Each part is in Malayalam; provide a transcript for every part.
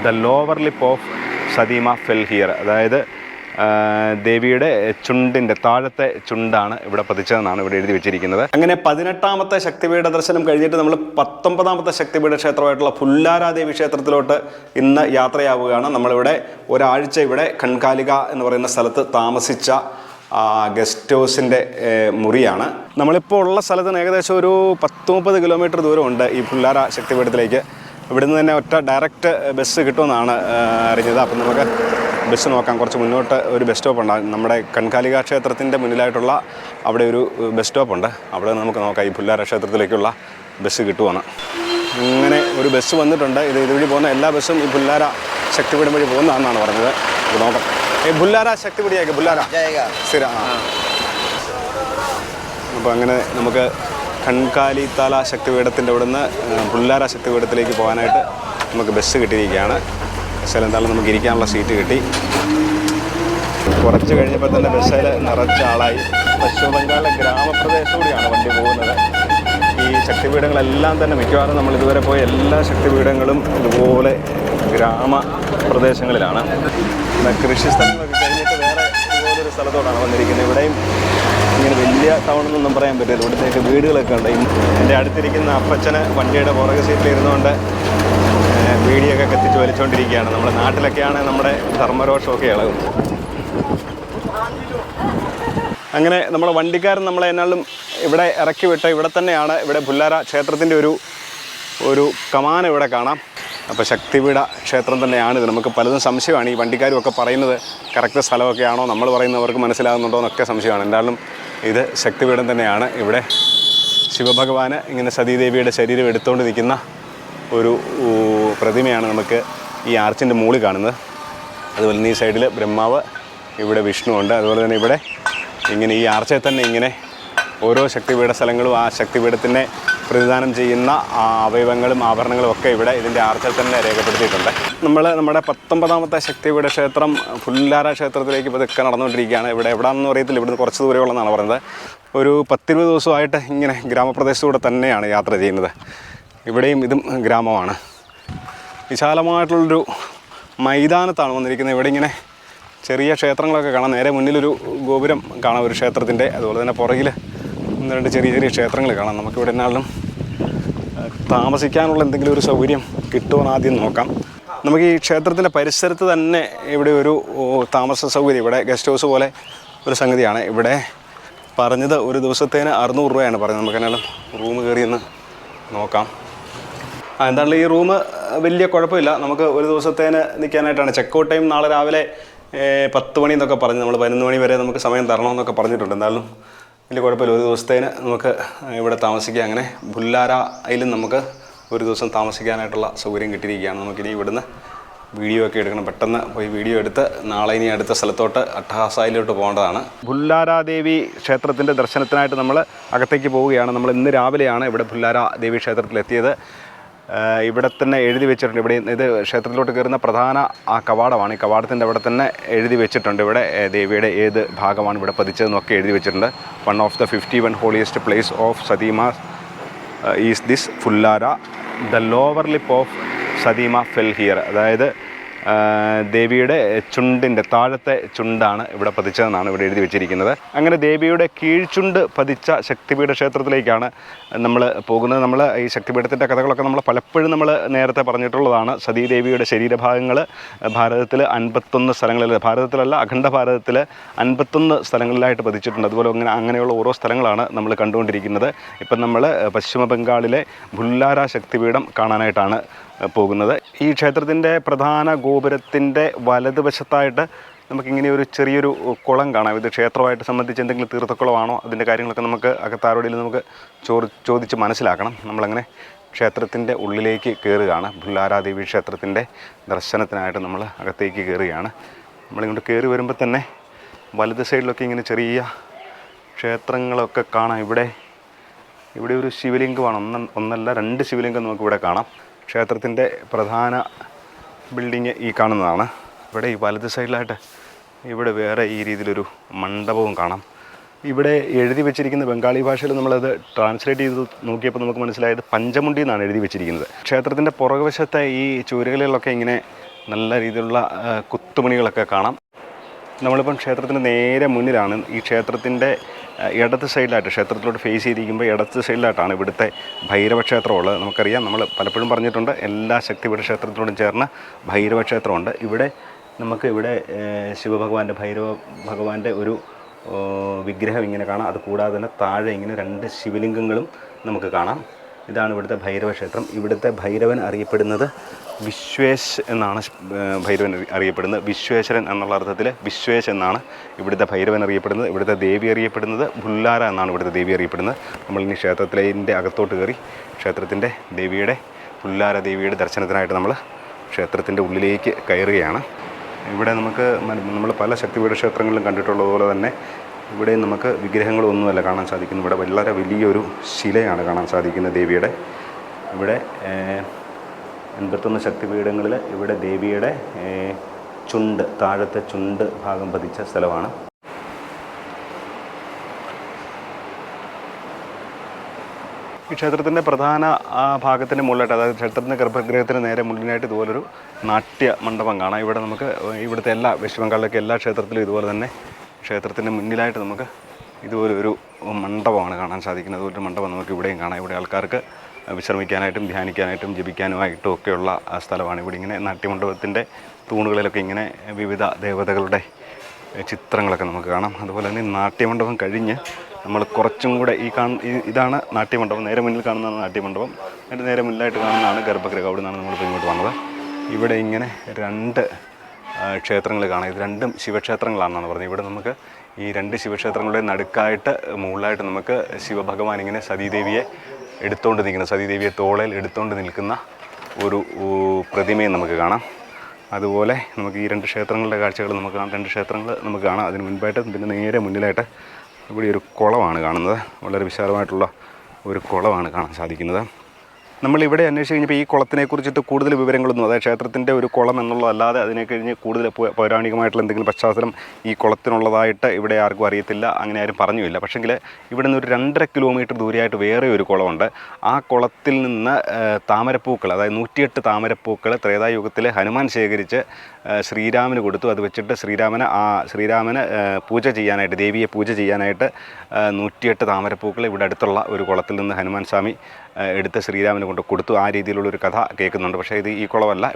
ദ ലോവർ ലിപ്പ് ഓഫ് സദീമ ഫെൽ ഹിയർ. അതായത് ദേവിയുടെ ചുണ്ടിൻ്റെ താഴത്തെ ചുണ്ടാണ് ഇവിടെ പതിച്ചതെന്നാണ് ഇവിടെ എഴുതി വെച്ചിരിക്കുന്നത്. അങ്ങനെ 18ാമത്തെ ശക്തിപീഠ ദർശനം കഴിഞ്ഞിട്ട് നമ്മൾ 19ാമത്തെ ശക്തിപീഠ ക്ഷേത്രമായിട്ടുള്ള ഫുല്ലാരാദേവി ക്ഷേത്രത്തിലോട്ട് ഇന്ന് യാത്രയാവുകയാണ്. നമ്മളിവിടെ ഒരാഴ്ച ഇവിടെ കൺകാലിക എന്ന് പറയുന്ന സ്ഥലത്ത് താമസിച്ച ഗസ്റ്റ് ഹൗസിൻ്റെ മുറിയാണ്. നമ്മളിപ്പോൾ ഉള്ള സ്ഥലത്ത് നിന്ന് ഏകദേശം ഒരു 10-30 കിലോമീറ്റർ ദൂരമുണ്ട് ഈ ഫുല്ലാര ശക്തിപീഠത്തിലേക്ക്. ഇവിടുന്ന് തന്നെ ഒറ്റ ഡയറക്റ്റ് ബസ് കിട്ടുമെന്നാണ് അറിഞ്ഞത്. അപ്പം നമുക്ക് ബസ് നോക്കാം. കുറച്ച് മുന്നോട്ട് ഒരു ബസ് സ്റ്റോപ്പ് ഉണ്ട്. നമ്മുടെ കൺകാലിക ക്ഷേത്രത്തിൻ്റെ മുന്നിലായിട്ടുള്ള അവിടെ ഒരു ബസ് സ്റ്റോപ്പുണ്ട്. അവിടെ നമുക്ക് നോക്കാം ഈ ഫുല്ലാര ക്ഷേത്രത്തിലേക്കുള്ള ബസ് കിട്ടുമെന്ന്. ഇങ്ങനെ ഒരു ബസ് വന്നിട്ടുണ്ട്. ഇതുവഴി പോകുന്ന എല്ലാ ബസ്സും ഈ ഫുല്ലാര ശക്തിപീഠം വഴി പോകുന്നതാണെന്നാണ് പറഞ്ഞത്. നമുക്ക് നോക്കാം. ഫുല്ലാര ശക്തിപീഠിയാക്കി ഫുല്ലാര സ്ഥിര. അപ്പോൾ അങ്ങനെ നമുക്ക് കൺകാലിത്താല ശക്തിപീഠത്തിൻ്റെ അവിടെ നിന്ന് ഫുല്ലാര ശക്തിപീഠത്തിലേക്ക് പോകാനായിട്ട് നമുക്ക് ബസ് കിട്ടിയിരിക്കുകയാണ്. ബസ്സിൽ എന്തായാലും നമുക്ക് ഇരിക്കാനുള്ള സീറ്റ് കിട്ടി. കുറച്ച് കഴിഞ്ഞപ്പോൾ തന്നെ ബസ്സിൽ നിറച്ച ആളായി. പശ്ചിമ ബംഗാളിലെ ഗ്രാമപ്രദേശത്തൂടെയാണ് വണ്ടി പോകുന്നത്. ഈ ശക്തിപീഠങ്ങളെല്ലാം തന്നെ മിക്കവാറും നമ്മൾ ഇതുവരെ പോയ എല്ലാ ശക്തിപീഠങ്ങളും ഇതുപോലെ ഗ്രാമപ്രദേശങ്ങളിലാണ്. കൃഷി സ്ഥലങ്ങളൊക്കെ കഴിഞ്ഞിട്ട് വേറെ ഇതുപോലൊരു സ്ഥലത്തോടാണ് വന്നിരിക്കുന്നത്. ഇവിടെയും ഇങ്ങനെ വലിയ ടൗണെന്നൊന്നും പറയാൻ പറ്റില്ല. ഇവിടുത്തേക്ക് വീടുകളൊക്കെ ഉണ്ട്. എൻ്റെ അടുത്തിരിക്കുന്ന അപ്പച്ചന് വണ്ടിയുടെ പുറകെ സീറ്റിലിരുന്നുകൊണ്ട് വീടിയൊക്കെ കത്തിച്ച് വലിച്ചുകൊണ്ടിരിക്കുകയാണ്. നമ്മുടെ നാട്ടിലൊക്കെയാണ് നമ്മുടെ ധർമ്മരോഷമൊക്കെ ഇളകും. അങ്ങനെ നമ്മുടെ വണ്ടിക്കാരൻ നമ്മളെ എന്നാലും ഇവിടെ ഇറക്കി വിട്ട് ഇവിടെ തന്നെയാണ്. ഇവിടെ ഫുല്ലാര ക്ഷേത്രത്തിൻ്റെ ഒരു കമാന ഇവിടെ കാണാം. അപ്പോൾ ശക്തിപീഠ ക്ഷേത്രം തന്നെയാണിത്. നമുക്ക് പലതും സംശയമാണ്. ഈ വണ്ടിക്കാരുമൊക്കെ പറയുന്നത് കറക്റ്റ് സ്ഥലമൊക്കെ ആണോ, നമ്മൾ പറയുന്നവർക്ക് മനസ്സിലാകുന്നുണ്ടോ എന്നൊക്കെ സംശയമാണ്. എന്തായാലും ഇത് ശക്തിപീഠം തന്നെയാണ്. ഇവിടെ ശിവഭഗവാന് ഇങ്ങനെ സതീദേവിയുടെ ശരീരം എടുത്തുകൊണ്ട് നിൽക്കുന്ന ഒരു പ്രതിമയാണ് നമുക്ക് ഈ ആർച്ചിൻ്റെ മുകളിൽ കാണുന്നത്. അതുപോലെ തന്നെ ഈ സൈഡിൽ ബ്രഹ്മാവ്, ഇവിടെ വിഷ്ണു ഉണ്ട്. അതുപോലെ തന്നെ ഇവിടെ ഇങ്ങനെ ഈ ആർച്ചയിൽ തന്നെ ഇങ്ങനെ ഓരോ ശക്തിപീഠ സ്ഥലങ്ങളും ആ ശക്തിപീഠത്തിനെ പ്രതിദാനം ചെയ്യുന്ന അവയവങ്ങളും ആഭരണങ്ങളും ഒക്കെ ഇവിടെ ഇതിൻ്റെ ആർച്ചയിൽ തന്നെ രേഖപ്പെടുത്തിയിട്ടുണ്ട്. നമ്മുടെ 19ാമത്തെ ശക്തിപീഠ ക്ഷേത്രം ഫുല്ലാര ക്ഷേത്രത്തിലേക്ക് പതുക്കെ നടന്നുകൊണ്ടിരിക്കുകയാണ്. ഇവിടെ എവിടെയാണെന്ന് അറിയത്തില്ല. ഇവിടുന്ന് കുറച്ച് ദൂരമുള്ളതെന്നാണ് പറയുന്നത്. ഒരു 10-20 ദിവസമായിട്ട് ഇങ്ങനെ ഗ്രാമപ്രദേശത്തൂടെ തന്നെയാണ് യാത്ര ചെയ്യുന്നത്. ഇവിടെയും ഇതും ഗ്രാമമാണ്. വിശാലമായിട്ടുള്ളൊരു മൈതാനത്താണ് വന്നിരിക്കുന്നത്. ഇവിടെ ഇങ്ങനെ ചെറിയ ക്ഷേത്രങ്ങളൊക്കെ കാണാം. നേരെ മുന്നിലൊരു ഗോപുരം കാണാം ഒരു ക്ഷേത്രത്തിൻ്റെ. അതുപോലെ തന്നെ പുറകിൽ 1-2 ചെറിയ ക്ഷേത്രങ്ങൾ കാണാം. നമുക്കിവിടെ എന്നാലും താമസിക്കാനുള്ള എന്തെങ്കിലും ഒരു സൗകര്യം കിട്ടുമെന്ന് ആദ്യം നോക്കാം. നമുക്ക് ഈ ക്ഷേത്രത്തിൻ്റെ പരിസരത്ത് തന്നെ ഇവിടെ ഒരു താമസ സൗകര്യം, ഇവിടെ ഗസ്റ്റ് ഹൗസ് പോലെ ഒരു സംഗതിയാണ്. ഇവിടെ പറഞ്ഞത് ഒരു ദിവസത്തേന് 600 രൂപയാണ് പറഞ്ഞത്. നമുക്ക് എന്നാലും റൂം കയറിയെന്ന് നോക്കാം. എന്തായാലും ഈ റൂം വലിയ കുഴപ്പമില്ല. നമുക്ക് ഒരു ദിവസത്തേന് നിൽക്കാനായിട്ടാണ്. ചെക്കൗട്ട് ടൈം നാളെ രാവിലെ 10 മണി എന്നൊക്കെ പറഞ്ഞ് നമ്മൾ 11 മണി വരെ നമുക്ക് സമയം തരണമെന്നൊക്കെ പറഞ്ഞിട്ടുണ്ട്. എന്തായാലും വലിയ കുഴപ്പമില്ല. ഒരു ദിവസത്തേന് നമുക്ക് ഇവിടെ താമസിക്കാം. അങ്ങനെ ഫുല്ലാരയിലും നമുക്ക് ഒരു ദിവസം താമസിക്കാനായിട്ടുള്ള സൗകര്യം കിട്ടിയിരിക്കുകയാണ്. നമുക്കിനി ഇവിടുന്ന് വീഡിയോ ഒക്കെ എടുക്കണം. പെട്ടെന്ന് പോയി വീഡിയോ എടുത്ത് നാളെ ഇനി അടുത്ത സ്ഥലത്തോട്ട് അട്ടഹാസായിലോട്ട് പോകേണ്ടതാണ്. ഫുല്ലാരാദേവി ക്ഷേത്രത്തിൻ്റെ ദർശനത്തിനായിട്ട് നമ്മൾ അകത്തേക്ക് പോവുകയാണ്. നമ്മൾ ഇന്ന് രാവിലെയാണ് ഇവിടെ ഫുല്ലാരാദേവി ക്ഷേത്രത്തിലെത്തിയത്. ഇവിടെ തന്നെ എഴുതി വെച്ചിട്ടുണ്ട്. ഇവിടെ ഇത് ക്ഷേത്രത്തിലോട്ട് കയറുന്ന പ്രധാന കവാടമാണ്. ഈ കവാടത്തിൻ്റെ അവിടെ തന്നെ എഴുതി വെച്ചിട്ടുണ്ട്. ഇവിടെ ദേവിയുടെ ഏത് ഭാഗമാണ് ഇവിടെ പതിച്ചതെന്നൊക്കെ എഴുതി വെച്ചിട്ടുണ്ട്. 1 of the 51 holiest place of സദീമ is this Fullara, the lower lip of സദീമ ഫെൽ ഹിയർ. അതായത് ദേവിയുടെ ചുണ്ടിൻ്റെ താഴത്തെ ചുണ്ടാണ് ഇവിടെ പതിച്ചതെന്നാണ് ഇവിടെ എഴുതി വെച്ചിരിക്കുന്നത്. അങ്ങനെ ദേവിയുടെ കീഴ്ചുണ്ട് പതിച്ച ശക്തിപീഠ ക്ഷേത്രത്തിലേക്കാണ് നമ്മൾ പോകുന്നത്. നമ്മൾ ഈ ശക്തിപീഠത്തിൻ്റെ കഥകളൊക്കെ നമ്മൾ പലപ്പോഴും നമ്മൾ നേരത്തെ പറഞ്ഞിട്ടുള്ളതാണ്. സതീദേവിയുടെ ശരീരഭാഗങ്ങൾ ഭാരതത്തിൽ 51 സ്ഥലങ്ങളിൽ, ഭാരതത്തിലല്ല അഖണ്ഡ ഭാരതത്തിൽ 51 സ്ഥലങ്ങളിലായിട്ട് പതിച്ചിട്ടുണ്ട്. അതുപോലെ അങ്ങനെയുള്ള ഓരോ സ്ഥലങ്ങളാണ് നമ്മൾ കണ്ടുകൊണ്ടിരിക്കുന്നത്. ഇപ്പം നമ്മൾ പശ്ചിമ ബംഗാളിലെ ഫുല്ലാര ശക്തിപീഠം കാണാനായിട്ടാണ് പോകുന്നത്. ഈ ക്ഷേത്രത്തിൻ്റെ പ്രധാന ഗോപുരത്തിൻ്റെ വലതുവശത്തായിട്ട് നമുക്കിങ്ങനെ ഒരു ചെറിയൊരു കുളം കാണാം. ഇത് ക്ഷേത്രമായിട്ട് സംബന്ധിച്ച് എന്തെങ്കിലും തീർത്ഥക്കുളമാണോ അതിൻ്റെ കാര്യങ്ങളൊക്കെ നമുക്ക് അകത്താരോടെങ്കിലും നമുക്ക് ചോദിച്ച് മനസ്സിലാക്കണം. നമ്മളങ്ങനെ ക്ഷേത്രത്തിൻ്റെ ഉള്ളിലേക്ക് കയറുകയാണ്. ഫുല്ലാരാദേവി ക്ഷേത്രത്തിൻ്റെ ദർശനത്തിനായിട്ട് നമ്മൾ അകത്തേക്ക് കയറുകയാണ്. നമ്മളിങ്ങോട്ട് കയറി വരുമ്പോൾ തന്നെ വലത് സൈഡിലൊക്കെ ഇങ്ങനെ ചെറിയ ക്ഷേത്രങ്ങളൊക്കെ കാണാം. ഇവിടെ ഒരു ശിവലിംഗമാണ്. ഒന്നല്ല 2 ശിവലിംഗം നമുക്കിവിടെ കാണാം. ക്ഷേത്രത്തിൻ്റെ പ്രധാന ബിൽഡിങ് ഈ കാണുന്നതാണ്. ഇവിടെ ഈ വലത് സൈഡിലായിട്ട് ഇവിടെ വേറെ ഈ രീതിയിലൊരു മണ്ഡപവും കാണാം. ഇവിടെ എഴുതി വെച്ചിരിക്കുന്ന ബംഗാളി ഭാഷയിൽ നമ്മളത് ട്രാൻസ്ലേറ്റ് ചെയ്ത് നോക്കിയപ്പോൾ നമുക്ക് മനസ്സിലായത് പഞ്ചമുണ്ടി എന്നാണ് എഴുതി വെച്ചിരിക്കുന്നത്. ക്ഷേത്രത്തിൻ്റെ പുറകുവശത്തെ ഈ ചുവരുകളിലൊക്കെ ഇങ്ങനെ നല്ല രീതിയിലുള്ള കുത്തുമണികളൊക്കെ കാണാം. നമ്മളിപ്പം ക്ഷേത്രത്തിൻ്റെ നേരെ മുന്നിലാണ്. ഈ ക്ഷേത്രത്തിൻ്റെ ഇടത് സൈഡിലായിട്ട്, ക്ഷേത്രത്തിലോട്ട് ഫേസ് ചെയ്തിരിക്കുമ്പോൾ ഇടത് സൈഡിലായിട്ടാണ് ഇവിടുത്തെ ഭൈരവ ക്ഷേത്രമുള്ളത്. നമുക്കറിയാം, നമ്മൾ പലപ്പോഴും പറഞ്ഞിട്ടുണ്ട്, എല്ലാ ശക്തിപീഠ ക്ഷേത്രത്തിനോടും ചേർന്ന് ഭൈരവ ക്ഷേത്രമുണ്ട്. ഇവിടെ ഇവിടെ ശിവഭഗവാന്റെ, ഭൈരവ ഭഗവാന്റെ ഒരു വിഗ്രഹം ഇങ്ങനെ കാണാം. അതുകൂടാതെ തന്നെ താഴെ ഇങ്ങനെ 2 ശിവലിംഗങ്ങളും നമുക്ക് കാണാം. ഇതാണ് ഇവിടുത്തെ ഭൈരവ ക്ഷേത്രം. ഇവിടുത്തെ ഭൈരവൻ അറിയപ്പെടുന്നത് വിശ്വേശ് എന്നാണ്. ഭൈരവൻ അറിയപ്പെടുന്നത് വിശ്വേശ്വരൻ എന്നുള്ള അർത്ഥത്തിൽ വിശ്വേശ് എന്നാണ് ഇവിടുത്തെ ഭൈരവൻ അറിയപ്പെടുന്നത്. ഇവിടുത്തെ ദേവി അറിയപ്പെടുന്നത് ഭുല്ലാര എന്നാണ് ഇവിടുത്തെ ദേവി അറിയപ്പെടുന്നത്. നമ്മളിനി ക്ഷേത്രത്തിൻ്റെ അകത്തോട്ട് കയറി ക്ഷേത്രത്തിൻ്റെ ദേവിയുടെ, ഭുല്ലാര ദേവിയുടെ ദർശനത്തിനായിട്ട് നമ്മൾ ക്ഷേത്രത്തിൻ്റെ ഉള്ളിലേക്ക് കയറുകയാണ്. ഇവിടെ നമ്മൾ പല ശക്തിപീഠ ക്ഷേത്രങ്ങളിലും കണ്ടിട്ടുള്ളതുപോലെ തന്നെ ഇവിടെ നമുക്ക് വിഗ്രഹങ്ങളൊന്നുമല്ല കാണാൻ സാധിക്കുന്നത്. ഇവിടെ വളരെ വലിയൊരു ശിലയാണ് കാണാൻ സാധിക്കുന്നത് ദേവിയുടെ. ഇവിടെ 81 ശക്തിപീഠങ്ങളിൽ ഇവിടെ ദേവിയുടെ ചുണ്ട്, താഴത്തെ ചുണ്ട് ഭാഗം പതിച്ച സ്ഥലമാണ്. ഈ ക്ഷേത്രത്തിൻ്റെ പ്രധാന ഭാഗത്തിൻ്റെ മുകളിലായിട്ട്, അതായത് ക്ഷേത്രത്തിൻ്റെ ഗർഭഗൃഹത്തിന് നേരെ മുന്നിലായിട്ട് ഇതുപോലൊരു നാട്യ മണ്ഡപം കാണാം. ഇവിടെ നമുക്ക് ഇവിടുത്തെ എല്ലാ വെസ്റ്റ് ബംഗാളിലേക്ക് എല്ലാ ക്ഷേത്രത്തിലും ഇതുപോലെ തന്നെ ക്ഷേത്രത്തിൻ്റെ മുന്നിലായിട്ട് നമുക്ക് ഇതുപോലൊരു മണ്ഡപമാണ് കാണാൻ സാധിക്കുന്നത്. അതുപോലെ മണ്ഡപം നമുക്ക് ഇവിടെയും കാണാം. ഇവിടെ ആൾക്കാർക്ക് വിശ്രമിക്കാനായിട്ടും ധ്യാനിക്കാനായിട്ടും ജപിക്കാനുമായിട്ടും ഒക്കെയുള്ള സ്ഥലമാണ്. ഇവിടെ ഇങ്ങനെ നാട്യമണ്ഡപത്തിൻ്റെ തൂണുകളിലൊക്കെ ഇങ്ങനെ വിവിധ ദേവതകളുടെ ചിത്രങ്ങളൊക്കെ നമുക്ക് കാണാം. അതുപോലെ തന്നെ നാട്യമണ്ഡപം കഴിഞ്ഞ് നമ്മൾ കുറച്ചും കൂടെ ഇതാണ് നാട്യമണ്ഡപം. നേരെ മുന്നിൽ കാണുന്നതാണ് നാട്യമണ്ഡപം. അതിൻ്റെ നേരെ മുന്നിലായിട്ട് കാണുന്നതാണ് ഗർഭഗൃഹം. അവിടെ നിന്നാണ് നമ്മളിപ്പോൾ ഇങ്ങോട്ട് വന്നത്. ഇവിടെ ഇങ്ങനെ 2 ക്ഷേത്രങ്ങൾ കാണാം. ഇത് 2 ശിവക്ഷേത്രങ്ങളാണെന്നാണ് പറഞ്ഞത്. ഇവിടെ നമുക്ക് ഈ 2 ശിവക്ഷേത്രങ്ങളുടെ നടുക്കായിട്ട് മുകളിലായിട്ട് നമുക്ക് ശിവഭഗവാൻ ഇങ്ങനെ സതീദേവിയെ എടുത്തുകൊണ്ട് നിൽക്കുന്ന, സതീദേവിയെ തോളയിൽ എടുത്തുകൊണ്ട് നിൽക്കുന്ന ഒരു പ്രതിമയും നമുക്ക് കാണാം. അതുപോലെ നമുക്ക് ഈ 2 ക്ഷേത്രങ്ങളുടെ കാഴ്ചകൾ നമുക്ക് കാണാം. 2 ക്ഷേത്രങ്ങൾ നമുക്ക് കാണാം. അതിന് മുൻപായിട്ട് പിന്നെ നേരെ മുന്നിലായിട്ട് ഇവിടെ ഒരു കുളമാണ് കാണുന്നത്. വളരെ വിശാലമായിട്ടുള്ള ഒരു കുളമാണ് കാണാൻ സാധിക്കുന്നത്. നമ്മളിവിടെ അന്വേഷിച്ച് കഴിഞ്ഞപ്പോൾ ഈ കുളത്തിനെ കുറിച്ചിട്ട് കൂടുതൽ വിവരങ്ങളൊന്നും, അതായത് ക്ഷേത്രത്തിൻ്റെ ഒരു കുളം എന്നുള്ളതല്ലാതെ അതിനെ കഴിഞ്ഞ് കൂടുതൽ പൗരാണികമായിട്ടുള്ള എന്തെങ്കിലും പശ്ചാത്തലം ഈ കുളത്തിനുള്ളതായിട്ട് ഇവിടെ ആർക്കും അറിയത്തില്ല. അങ്ങനെ ആരും പറഞ്ഞുമില്ല. പക്ഷേങ്കിൽ ഇവിടെ നിന്ന് ഒരു 2.5 കിലോമീറ്റർ ദൂരെയായിട്ട് വേറെ ഒരു കുളമുണ്ട്. ആ കുളത്തിൽ നിന്ന് താമരപ്പൂക്കൾ, അതായത് 108 താമരപ്പൂക്കൾ ത്രേതായുഗത്തിൽ ഹനുമാൻ ശേഖരിച്ച് ശ്രീരാമന് കൊടുത്തു. അത് വെച്ചിട്ട് ശ്രീരാമന് പൂജ ചെയ്യാനായിട്ട്, ദേവിയെ പൂജ ചെയ്യാനായിട്ട് 108 താമരപ്പൂക്കൾ ഇവിടെ അടുത്തുള്ള ഒരു കുളത്തിൽ നിന്ന് ഹനുമാൻ സ്വാമി എടുത്ത് ശ്രീരാമന് കൊണ്ട് കൊടുത്തു. ആ രീതിയിലുള്ളൊരു കഥ കേൾക്കുന്നുണ്ട്. പക്ഷേ ഇത് ഈ കുളമല്ല,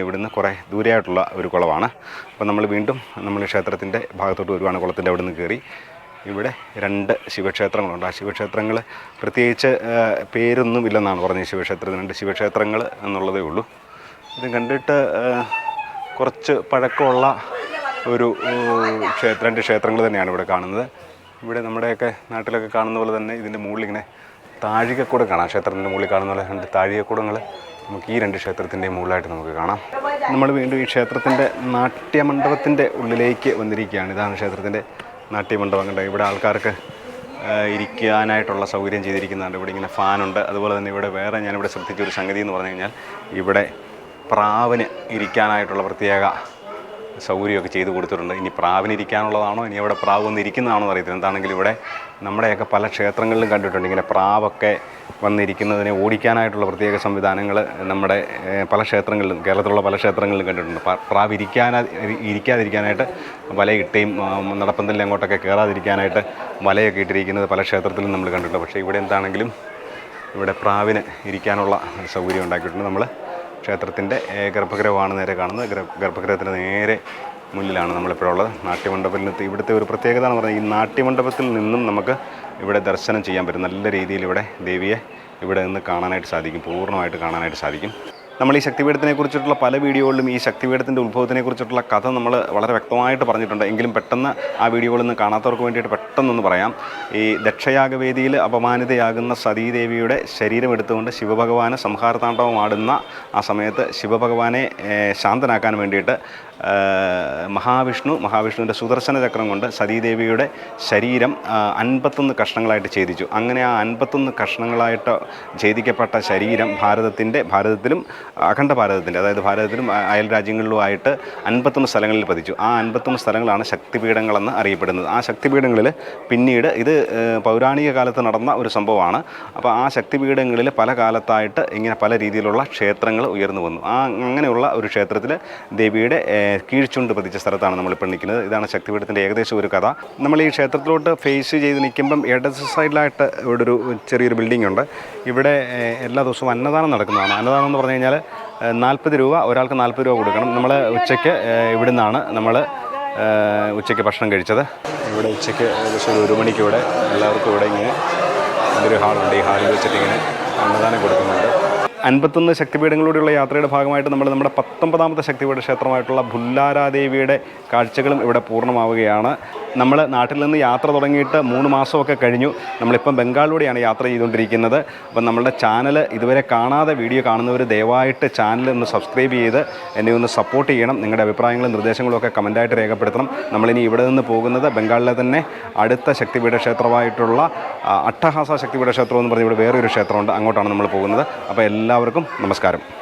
ഇവിടുന്ന് കുറേ ദൂരെയായിട്ടുള്ള ഒരു കുളമാണ്. അപ്പോൾ നമ്മൾ വീണ്ടും ക്ഷേത്രത്തിൻ്റെ ഭാഗത്തോട്ട് വരുവാണ്. കുളത്തിൻ്റെ അവിടെ നിന്ന് കയറി ഇവിടെ 2 ശിവക്ഷേത്രങ്ങളുണ്ട്. ആ ശിവക്ഷേത്രങ്ങൾ പ്രത്യേകിച്ച് പേരൊന്നും ഇല്ലെന്നാണ് പറഞ്ഞത്. ശിവക്ഷേത്രത്തിന് 2 ശിവക്ഷേത്രങ്ങൾ എന്നുള്ളതേ ഉള്ളൂ. ഇത് കണ്ടിട്ട് കുറച്ച് പഴക്കമുള്ള ഒരു 2 ക്ഷേത്രങ്ങൾ തന്നെയാണ് ഇവിടെ കാണുന്നത്. ഇവിടെ നമ്മുടെയൊക്കെ നാട്ടിലൊക്കെ കാണുന്ന പോലെ തന്നെ ഇതിൻ്റെ മുകളിലിങ്ങനെ താഴികക്കൂടം കാണാം. ക്ഷേത്രത്തിൻ്റെ മുകളിൽ കാണുന്ന പോലെ 2 താഴികക്കൂടങ്ങൾ നമുക്ക് ഈ 2 ക്ഷേത്രത്തിൻ്റെയും മുകളിലായിട്ട് നമുക്ക് കാണാം. നമ്മൾ വീണ്ടും ഈ ക്ഷേത്രത്തിൻ്റെ നാട്യമണ്ഡപത്തിൻ്റെ ഉള്ളിലേക്ക് വന്നിരിക്കുകയാണ്. ഇതാണ് ക്ഷേത്രത്തിൻ്റെ നാട്യമണ്ഡപം. കണ്ടോ, ഇവിടെ ആൾക്കാർക്ക് ഇരിക്കാനായിട്ടുള്ള സൗകര്യം ചെയ്തിരിക്കുന്നുണ്ട്. ഇവിടെ ഇങ്ങനെ ഫാനുണ്ട്. അതുപോലെ തന്നെ ഇവിടെ വേറെ ഞാനിവിടെ ശ്രദ്ധിച്ചൊരു സംഗതി എന്ന് പറഞ്ഞു കഴിഞ്ഞാൽ ഇവിടെ പ്രാവിന് ഇരിക്കാനായിട്ടുള്ള പ്രത്യേക സൗകര്യമൊക്കെ ചെയ്ത് കൊടുത്തിട്ടുണ്ട്. ഇനി പ്രാവിന് ഇരിക്കാനുള്ളതാണോ, ഇനി അവിടെ പ്രാവ് വന്ന് ഇരിക്കുന്നതാണോ അറിയത്തില്ല. എന്താണെങ്കിലും ഇവിടെ നമ്മുടെയൊക്കെ പല ക്ഷേത്രങ്ങളിലും കണ്ടിട്ടുണ്ട് ഇങ്ങനെ പ്രാവൊക്കെ വന്നിരിക്കുന്നതിനെ ഓടിക്കാനായിട്ടുള്ള പ്രത്യേക സംവിധാനങ്ങൾ നമ്മുടെ പല ക്ഷേത്രങ്ങളിലും, കേരളത്തിലുള്ള പല ക്ഷേത്രങ്ങളിലും കണ്ടിട്ടുണ്ട്. പ്രാവ് ഇരിക്കാതിരിക്കാനായിട്ട് വലയിട്ടേയും നടപ്പന്തലിൽ അങ്ങോട്ടൊക്കെ കയറാതിരിക്കാനായിട്ട് വലയൊക്കെ ഇട്ടിരിക്കുന്നത് പല ക്ഷേത്രത്തിലും നമ്മൾ കണ്ടിട്ടുണ്ട്. പക്ഷേ ഇവിടെ എന്താണെങ്കിലും ഇവിടെ പ്രാവിന് ഇരിക്കാനുള്ള സൗകര്യം ഉണ്ടാക്കിയിട്ടുണ്ട്. നമ്മൾ ക്ഷേത്രത്തിൻ്റെ ഗർഭഗൃഹമാണ് നേരെ കാണുന്നത്. ഗർഭഗൃഹത്തിന് നേരെ മുന്നിലാണ് നമ്മളിപ്പോഴുള്ളത്. നാട്യമണ്ഡപത്തിൽ ഇവിടുത്തെ ഒരു പ്രത്യേകത എന്ന് പറഞ്ഞാൽ ഈ നാട്യമണ്ഡപത്തിൽ നിന്നും നമുക്ക് ഇവിടെ ദർശനം ചെയ്യാൻ പറ്റും. നല്ല രീതിയിൽ ഇവിടെ ദേവിയെ ഇവിടെ നിന്ന് കാണാനായിട്ട് സാധിക്കും, പൂർണ്ണമായിട്ട് കാണാനായിട്ട് സാധിക്കും. നമ്മൾ ഈ ശക്തിപീഠത്തിനെ കുറിച്ചിട്ടുള്ള പല വീഡിയോകളിലും ഈ ശക്തിപീഠത്തിൻ്റെ ഉത്ഭവത്തിനെ കുറിച്ചിട്ടുള്ള കഥ നമ്മൾ വളരെ വ്യക്തമായിട്ട് പറഞ്ഞിട്ടുണ്ട്. എങ്കിലും പെട്ടെന്ന് ആ വീഡിയോകളൊന്നും കാണാത്തവർക്ക് വേണ്ടിയിട്ട് പെട്ടെന്നൊന്ന് പറയാം. ഈ ദക്ഷയാഗവേദിയിൽ അപമാനിതയാകുന്ന സതീദേവിയുടെ ശരീരം എടുത്തുകൊണ്ട് ശിവഭഗവാന് സംഹാരതാണ്ഡവമാടുന്ന ആ സമയത്ത് ശിവഭഗവാനെ ശാന്തനാക്കാൻ വേണ്ടിയിട്ട് മഹാവിഷ്ണുവിൻ്റെ സുദർശന ചക്രം കൊണ്ട് സതീദേവിയുടെ ശരീരം 51 കഷ്ണങ്ങളായിട്ട് ഛേദിച്ചു. അങ്ങനെ ആ 51 കഷ്ണങ്ങളായിട്ട് ഛേദിക്കപ്പെട്ട ശരീരം ഭാരതത്തിലും അഖണ്ഡ ഭാരതത്തിൻ്റെ, അതായത് ഭാരതത്തിലും അയൽ രാജ്യങ്ങളിലുമായിട്ട് 51 സ്ഥലങ്ങളിൽ പതിച്ചു. ആ 51 സ്ഥലങ്ങളാണ് ശക്തിപീഠങ്ങളെന്ന് അറിയപ്പെടുന്നത്. ആ ശക്തിപീഠങ്ങളിൽ പിന്നീട് ഇത് പൗരാണിക കാലത്ത് നടന്ന ഒരു സംഭവമാണ്. അപ്പോൾ ആ ശക്തിപീഠങ്ങളിൽ പല കാലത്തായിട്ട് ഇങ്ങനെ പല രീതിയിലുള്ള ക്ഷേത്രങ്ങൾ ഉയർന്നു വന്നു. അങ്ങനെയുള്ള ഒരു ക്ഷേത്രത്തിൽ ദേവിയുടെ കീഴ്ചുണ്ട് പതിച്ച സ്ഥലത്താണ് നമ്മളിപ്പോൾ നിൽക്കുന്നത്. ഇതാണ് ശക്തിപീഠത്തിൻ്റെ ഏകദേശം ഒരു കഥ. നമ്മൾ ഈ ക്ഷേത്രത്തിലോട്ട് ഫേസ് ചെയ്ത് നിൽക്കുമ്പം ഇടത് സൈഡിലായിട്ട് ഇവിടെ ഒരു ചെറിയൊരു ബിൽഡിംഗ് ഉണ്ട്. ഇവിടെ എല്ലാ ദിവസവും അന്നദാനം നടക്കുന്നതാണ്. അന്നദാനം എന്ന് പറഞ്ഞു കഴിഞ്ഞാൽ 40 രൂപ, ഒരാൾക്ക് 40 രൂപ കൊടുക്കണം. നമ്മൾ ഉച്ചയ്ക്ക് ഇവിടെ നിന്നാണ് ഉച്ചയ്ക്ക് ഭക്ഷണം കഴിച്ചത്. ഇവിടെ ഉച്ചയ്ക്ക് ഏകദേശം ഒരു 1 മണിക്ക് ഇവിടെ എല്ലാവർക്കും ഇവിടെ ഇങ്ങനെ ഒരു ഹാളുണ്ട്. ഈ ഹാളിൽ വെച്ചിട്ട് ഇങ്ങനെ അന്നദാനം കൊടുക്കുന്നുണ്ട്. 51 ശക്തിപീഠങ്ങളിലൂടെയുള്ള യാത്രയുടെ ഭാഗമായിട്ട് നമ്മൾ നമ്മുടെ 19ാമത്തെ ശക്തിപീഠ ക്ഷേത്രമായിട്ടുള്ള ഭുല്ലാരാദേവിയുടെ കാഴ്ചകളും ഇവിടെ പൂർണ്ണമാവുകയാണ്. നമ്മൾ നാട്ടിൽ നിന്ന് യാത്ര തുടങ്ങിയിട്ട് 3 മാസമൊക്കെ കഴിഞ്ഞു. നമ്മളിപ്പം ബംഗാളിലൂടെയാണ് യാത്ര ചെയ്തുകൊണ്ടിരിക്കുന്നത്. അപ്പം നമ്മളുടെ ചാനൽ ഇതുവരെ കാണാതെ വീഡിയോ കാണുന്നവർ ദയവായിട്ട് ചാനൽ ഒന്ന് സബ്സ്ക്രൈബ് ചെയ്ത് എന്നെ ഒന്ന് സപ്പോർട്ട് ചെയ്യണം. നിങ്ങളുടെ അഭിപ്രായങ്ങളും നിർദ്ദേശങ്ങളും ഒക്കെ കമൻറ്റായിട്ട് രേഖപ്പെടുത്തണം. നമ്മളിനി ഇവിടെ നിന്ന് പോകുന്നത് ബംഗാളിലെ തന്നെ അടുത്ത ശക്തിപീഠ ക്ഷേത്രമായിട്ടുള്ള അട്ടഹാസ ശക്തിപീഠ ക്ഷേത്രം എന്ന് പറഞ്ഞ് ഇവിടെ വേറൊരു ക്ഷേത്രമുണ്ട്. അങ്ങോട്ടാണ് നമ്മൾ പോകുന്നത്. അപ്പോൾ എല്ലാവർക്കും നമസ്കാരം.